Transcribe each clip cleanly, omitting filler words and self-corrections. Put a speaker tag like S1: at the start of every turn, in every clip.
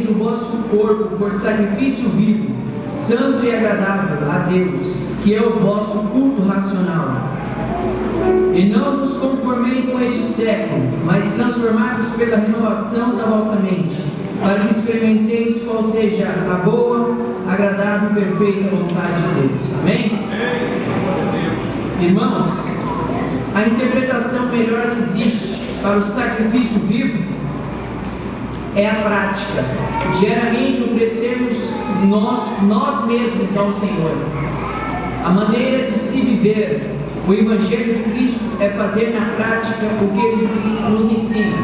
S1: o vosso corpo por sacrifício vivo, santo e agradável a Deus, que é o vosso culto racional. E não vos conformei com este século, mas transformai-vos pela renovação da vossa mente, para que experimenteis qual seja a boa, agradável e perfeita vontade de Deus. Amém? Irmãos, a interpretação melhor que existe para o sacrifício vivo é a prática. Diariamente oferecemos nós mesmos ao Senhor. A maneira de se viver o Evangelho de Cristo é fazer na prática o que Ele nos ensina.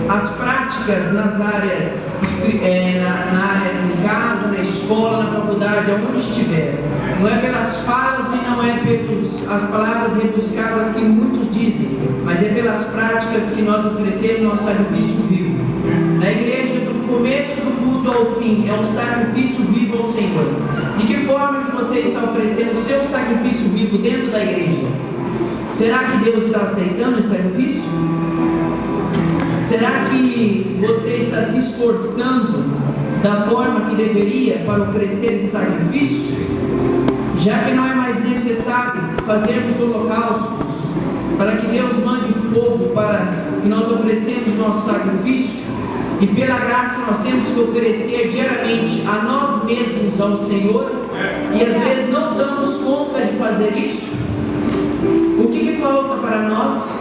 S1: As práticas nas áreas, na área em casa, na escola, na faculdade, aonde estiver, não é pelas falas e não é pelas palavras rebuscadas que muitos dizem, mas é pelas práticas que nós oferecemos nosso sacrifício vivo. Na igreja, do começo do culto ao fim, é um sacrifício vivo ao Senhor. De que forma que você está oferecendo o seu sacrifício vivo dentro da igreja? Será que Deus está aceitando esse sacrifício? Será que você está se esforçando da forma que deveria para oferecer esse sacrifício? Já que não é mais necessário fazermos holocaustos, para que Deus mande fogo para que nós oferecemos nosso sacrifício, e pela graça nós temos que oferecer diariamente a nós mesmos ao Senhor, e às vezes não damos conta de fazer isso. O que falta para nós?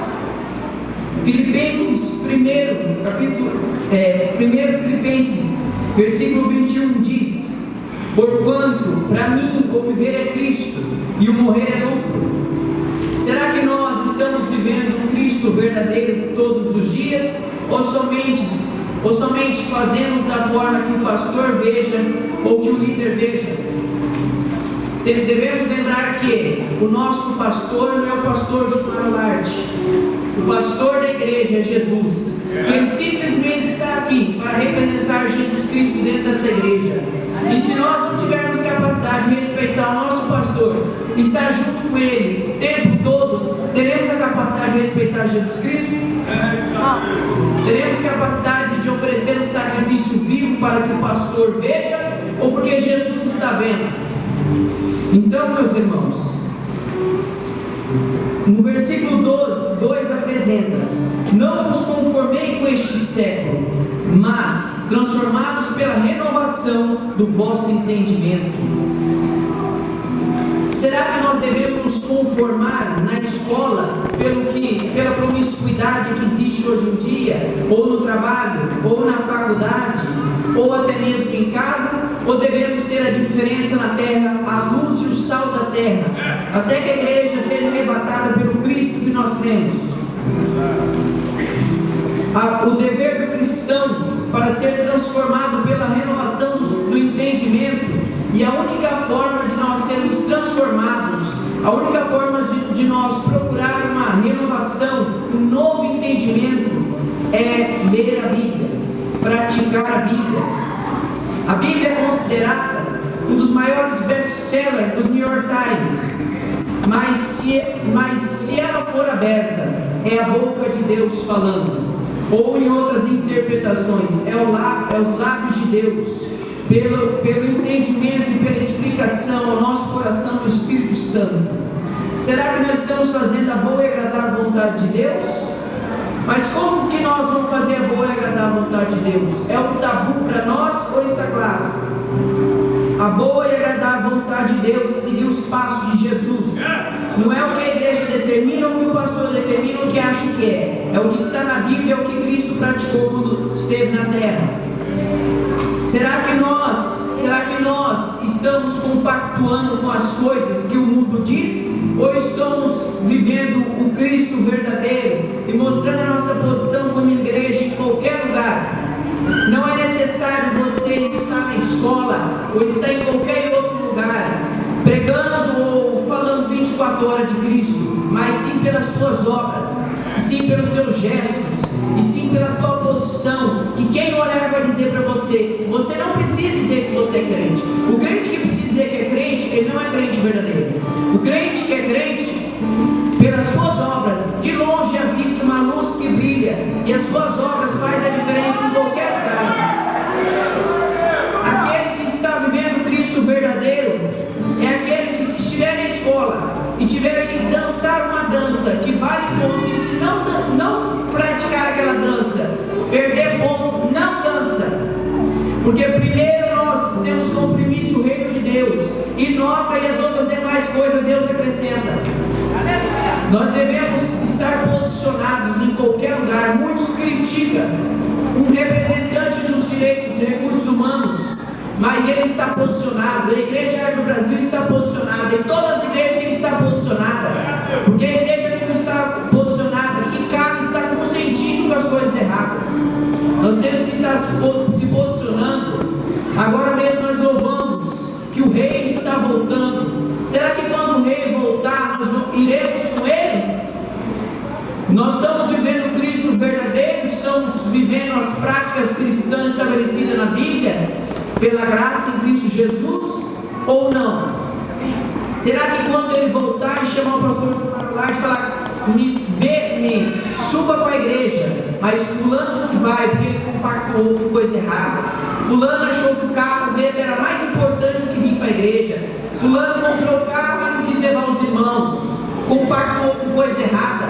S1: Filipenses 1 Filipenses, versículo 21 diz: porquanto para mim o viver é Cristo e o morrer é lucro. Será que nós estamos vivendo o Cristo verdadeiro todos os dias, ou somente fazemos da forma que o pastor veja ou que o líder veja? Devemos lembrar que o nosso pastor não é o pastor Gilmar Larte. O pastor da igreja é Jesus, que ele simplesmente está aqui para representar Jesus Cristo dentro dessa igreja. E se nós não tivermos capacidade de respeitar o nosso pastor, estar junto com ele o tempo todo, teremos a capacidade de respeitar Jesus Cristo? Teremos capacidade de oferecer um sacrifício vivo para que o pastor veja, ou porque Jesus está vendo? Então, meus irmãos, no versículo 2 apresenta: não vos conformei com este século, mas transformados pela renovação do vosso entendimento. Será que nós devemos nos conformar na escola pela promiscuidade que existe hoje em dia, ou no trabalho, ou na faculdade, ou até mesmo em casa? Ou devemos ser a diferença na terra, a luz e o sal da terra, até que a igreja seja arrebatada pelo Cristo que nós temos? O dever do cristão para ser transformado pela renovação do entendimento, e a única forma de nós sermos transformados, a única forma de nós procurar uma renovação, um novo entendimento, é ler a Bíblia, praticar a Bíblia. A Bíblia é considerada um dos maiores best-sellers do New York Times, mas se ela for aberta, é a boca de Deus falando, ou em outras interpretações, é os lábios de Deus, pelo entendimento e pela explicação ao nosso coração do Espírito Santo. Será que nós estamos fazendo a boa e agradável vontade de Deus? Mas como que nós vamos fazer a boa e agradável vontade de Deus? É um tabu para nós ou está claro? A boa e agradável vontade de Deus é seguir os passos de Jesus. Não é o que a igreja determina ou o que o pastor determina ou o que acha que é. É o que está na Bíblia, é o que Cristo praticou quando esteve na terra. Será que nós estamos compactuando com as coisas que o mundo diz? Ou estamos vivendo o Cristo verdadeiro e mostrando a nossa posição como igreja em qualquer lugar? Não é necessário você estar na escola ou estar em qualquer outro lugar pregando ou falando 24 horas de Cristo, mas sim pelas tuas obras, e sim pelos seus gestos, e sim pela tua posição, que quem olhar vai dizer para você. Você não precisa dizer que você é crente. O crente que precisa dizer que é crente, ele não é crente verdadeiro. O crente que é crente, pelas suas obras, de longe é visto uma luz que brilha, e as suas obras fazem a diferença Porque primeiro nós temos como primícia o reino de Deus, e nota e as outras demais coisas Deus acrescenta. Nós devemos estar posicionados em qualquer lugar. Muitos criticam um representante dos direitos e recursos humanos, mas ele está posicionado. A Igreja do Brasil está posicionada, e todas as igrejas têm que estar posicionadas, porque a igreja tem que estar posicionada, que cada está consentindo com as coisas erradas. Nós temos que estar se posicionando. Agora mesmo nós louvamos que o rei está voltando. Será que quando o rei voltar, nós iremos com ele? Nós estamos vivendo o Cristo verdadeiro? Estamos vivendo as práticas cristãs estabelecidas na Bíblia, pela graça em Cristo Jesus? Ou não? Será que quando ele voltar e chamar o pastor João lá e falar, suba com a igreja, mas fulano não vai porque ele compactuou com coisas erradas, fulano achou que o carro às vezes era mais importante do que vir para a igreja, fulano comprou o carro e não quis levar os irmãos, compactuou com coisa errada,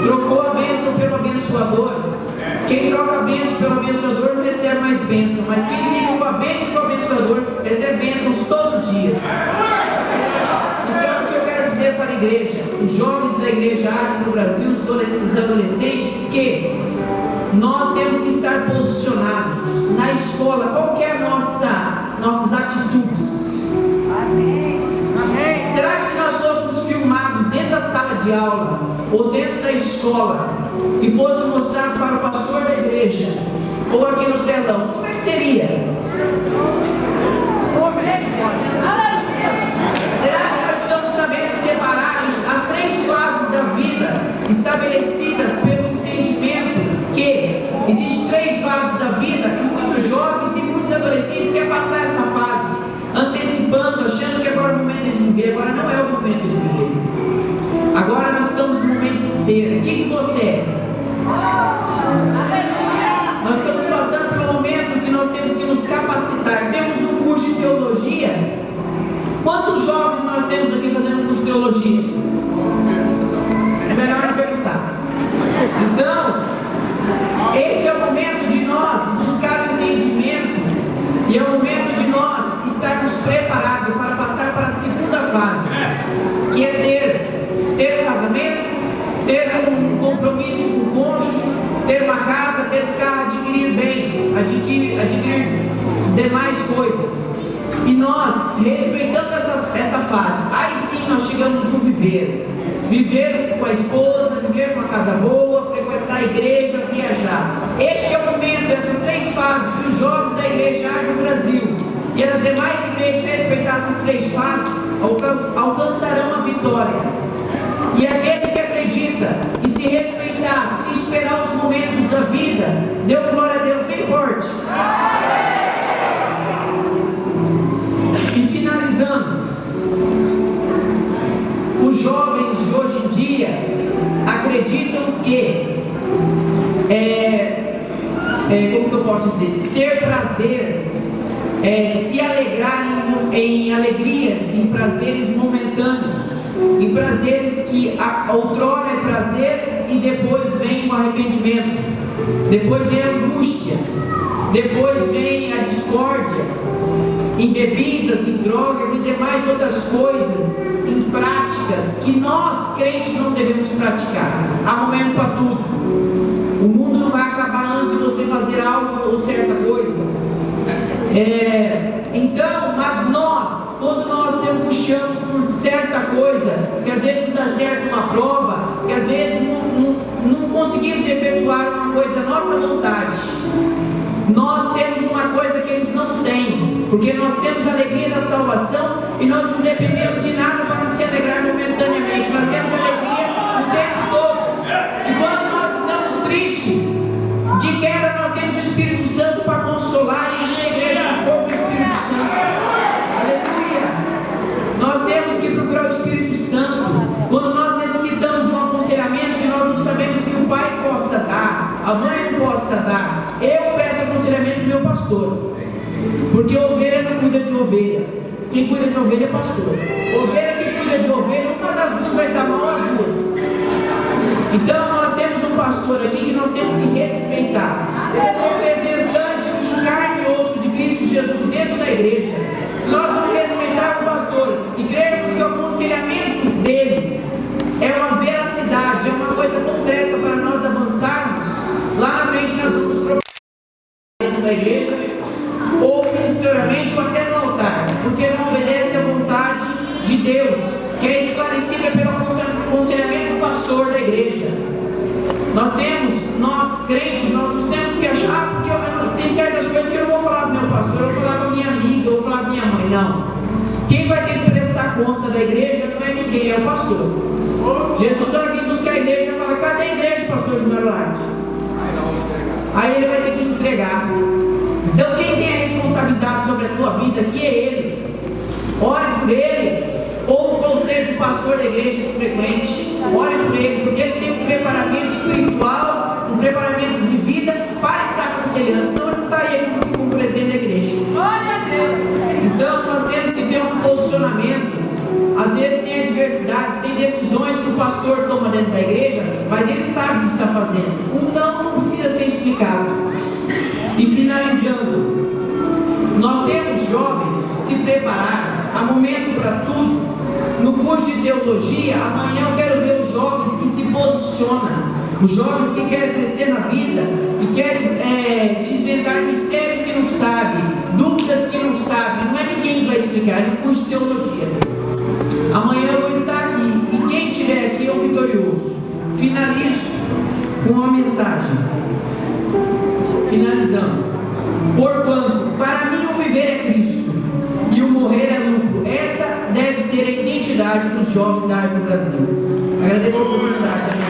S1: trocou a bênção pelo abençoador? Quem troca a bênção pelo abençoador não recebe mais bênção, mas quem fica com a bênção e com o abençoador recebe bênçãos todos os dias. Então o que eu quero dizer para a igreja, os jovens da igreja Agem do Brasil, os adolescentes, que nós temos que estar posicionados na escola. Qual que é nossas atitudes? Amém. Amém. Será que se nós fôssemos filmados dentro da sala de aula ou dentro da escola e fosse mostrado para o pastor da igreja ou aqui no telão, como é que seria? Será que nós estamos sabendo separar as três fases da vida estabelecidas pelo entendimento que existem três fases da vida, que muitos jovens e muitos adolescentes querem passar essa fase antecipando, achando que agora é o momento de viver? Agora não é o momento de viver. Agora nós estamos no momento de ser. O que você é? Nós estamos passando pelo momento que nós temos que nos capacitar. Temos um curso de teologia. Quantos jovens nós temos aqui fazendo um curso de teologia? É melhor não perguntar. Então, este é o momento de nós buscar o entendimento, e é o momento de nós estarmos preparados para passar para a segunda fase, que é ter um casamento, ter um compromisso com o cônjuge, ter uma casa, ter um carro, adquirir bens, adquirir demais coisas. E nós, respeitando essa fase, aí sim nós chegamos no viver. Viver com a esposa, viver com uma casa boa, frequentar a igreja, viajar. Este é o momento, essas três fases, se os jovens da igreja Agem do Brasil e as demais igrejas respeitar essas três fases, alcançarão a vitória. E aquele que acredita e se respeitar, se esperar os momentos da vida, dê glória a Deus bem forte. E finalizando, os jovens de hoje em dia acreditam que como que eu posso dizer, ter prazer, se alegrar em alegrias, em prazeres momentâneos, em prazeres que outrora é prazer e depois vem o arrependimento, depois vem a angústia, depois vem a discórdia, em bebidas, em drogas e demais outras coisas, em práticas que nós crentes não devemos praticar. Há momento para tudo. O mundo não vai acabar antes de você fazer algo ou certa coisa. Então, mas nós, quando nós se angustiamos por certa coisa, que às vezes não dá certo uma prova, que às vezes não conseguimos efetuar uma coisa à nossa vontade, nós temos uma coisa que eles não têm, porque nós temos a alegria da salvação e nós não dependemos de nada para nos se alegrar momentaneamente. Nós temos alegria o tempo todo. E quando nós estamos tristes, de queda nós temos o Espírito Santo para consolar e encher a igreja do fogo do Espírito Santo. Aleluia! Nós temos que procurar o Espírito Santo quando nós necessitamos de um aconselhamento que nós não sabemos que o pai possa dar, a mãe não possa dar. Eu peço aconselhamento do meu pastor, porque ovelha não cuida de ovelha. Quem cuida de ovelha é pastor. Ovelha que cuida de ovelha, uma das duas vai estar mal, as duas. Então nós temos um pastor aqui que nós temos que respeitar. Ele é um representante que em carne e osso dentro da igreja, ou ministerialmente, ou até no altar, porque não obedece à vontade de Deus, que é esclarecida pelo aconselhamento do pastor da igreja. Nós crentes, nós nos temos que achar, porque tem certas coisas que eu não vou falar para o meu pastor, eu vou falar para minha amiga, eu vou falar para minha mãe. Não. Quem vai ter que prestar conta da igreja não é ninguém, é o pastor. Jesus vai vir buscar a igreja e fala: cadê a igreja, pastor Jumelard? Aí ele vai ter que entregar. Então quem tem a responsabilidade sobre a tua vida aqui é ele. Ore por ele, ou qual seja o pastor da igreja que frequente, ore por ele, porque ele tem um preparamento espiritual, um preparamento de vida para estar aconselhando, senão ele não estaria aqui como presidente da igreja. Glória a Deus! Então nós temos que ter um posicionamento. Às vezes tem adversidades, tem decisões que o pastor toma dentro da igreja, mas ele sabe o que está fazendo. O não precisa ser explicado. E finalizando, nós temos jovens se preparar, há momento para tudo. No curso de teologia, amanhã eu quero ver os jovens que se posicionam, os jovens que querem crescer na vida, que querem desvendar mistérios que não sabem, dúvidas que não sabem. Não é ninguém que vai explicar, é no curso de teologia. Amanhã eu vou estar aqui, e quem estiver aqui é o vitorioso. Finalizo com uma mensagem. Finalizando: porquanto para mim o viver é Cristo e o morrer é lucro. Essa deve ser a identidade dos jovens da arte do Brasil. Agradeço a oportunidade. Amém.